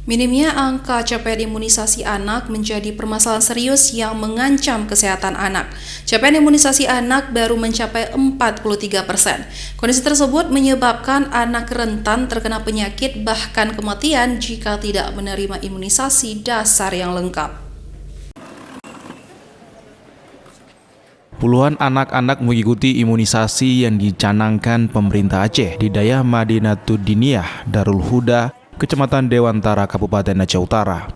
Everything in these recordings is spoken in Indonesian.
Minimnya angka capaian imunisasi anak menjadi permasalahan serius yang mengancam kesehatan anak. Capaian imunisasi anak baru mencapai 43%. Kondisi tersebut menyebabkan anak rentan terkena penyakit bahkan kematian jika tidak menerima imunisasi dasar yang lengkap. Puluhan anak-anak mengikuti imunisasi yang dicanangkan pemerintah Aceh di Dayah Madinatuddiniyah Darul Huda, Kecamatan Dewantara, Kabupaten Aceh Utara.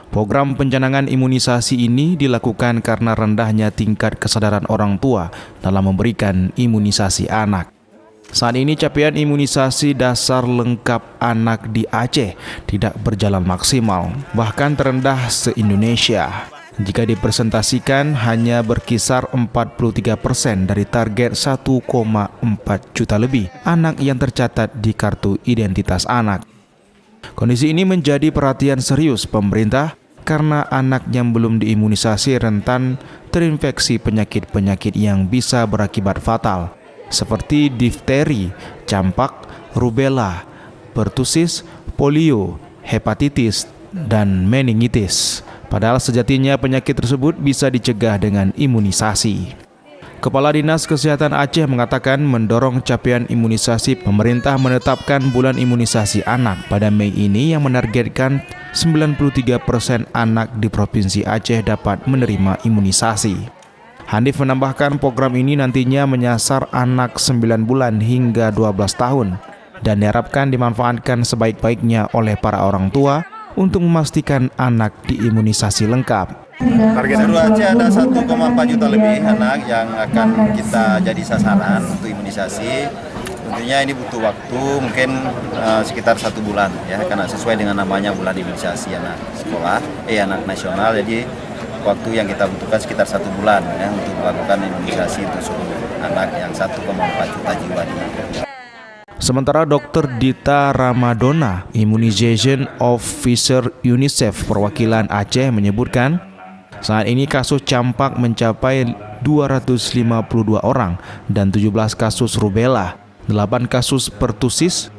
Program pencanangan imunisasi ini dilakukan karena rendahnya tingkat kesadaran orang tua dalam memberikan imunisasi anak. Saat ini capaian imunisasi dasar lengkap anak di Aceh tidak berjalan maksimal, bahkan terendah se-Indonesia. Jika dipresentasikan hanya berkisar 43% dari target 1,4 juta lebih anak yang tercatat di kartu identitas anak. Kondisi ini menjadi perhatian serius pemerintah karena anak yang belum diimunisasi rentan terinfeksi penyakit-penyakit yang bisa berakibat fatal seperti difteri, campak, rubella, pertusis, polio, hepatitis, dan meningitis. Padahal sejatinya penyakit tersebut bisa dicegah dengan imunisasi. Kepala Dinas Kesehatan Aceh mengatakan mendorong capaian imunisasi, pemerintah menetapkan bulan imunisasi anak pada Mei ini yang menargetkan 93% anak di Provinsi Aceh dapat menerima imunisasi. Hanif menambahkan program ini nantinya menyasar anak 9 bulan hingga 12 tahun dan diharapkan dimanfaatkan sebaik-baiknya oleh para orang tua untuk memastikan anak diimunisasi lengkap. Target seluruh Aceh ada 1,4 juta lebih anak yang akan kita jadi sasaran untuk imunisasi. Tentunya ini butuh waktu mungkin sekitar 1 bulan ya, karena sesuai dengan namanya bulan imunisasi anak sekolah, anak nasional. Jadi waktu yang kita butuhkan sekitar 1 bulan ya, untuk melakukan imunisasi untuk seluruh anak yang 1,4 juta jiwa di Aceh. Sementara Dr. Dita Ramadona, Immunization Officer UNICEF perwakilan Aceh menyebutkan, saat ini kasus campak mencapai 252 orang dan 17 kasus rubella, 8 kasus pertusis,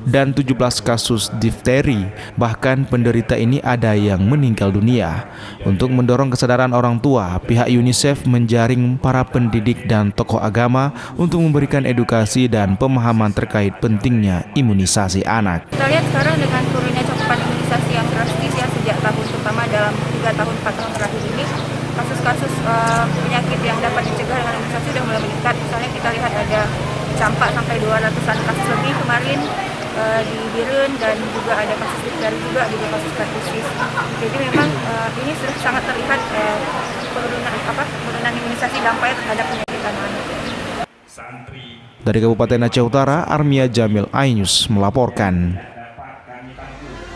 dan 17 kasus difteri. Bahkan penderita ini ada yang meninggal dunia. Untuk mendorong kesadaran orang tua, pihak UNICEF menjaring para pendidik dan tokoh agama untuk memberikan edukasi dan pemahaman terkait pentingnya imunisasi anak. Kita lihat sekarang dengan turunnya cakupan imunisasi yang drastis ya sejak tahun, terutama dalam 3 tahun 4 tahun terakhir ini, kasus-kasus penyakit yang dapat dicegah dengan imunisasi sudah mulai meningkat. Misalnya kita lihat ada campak sampai 200-an kasus lebih kemarin di Birun, dan juga ada kasus difteri juga kasus pertusis. Jadi memang ini sudah sangat terlihat penurunan imunisasi dampaknya terhadap penyakit anak. Dari Kabupaten Aceh Utara, Armia Jamil Ainus melaporkan.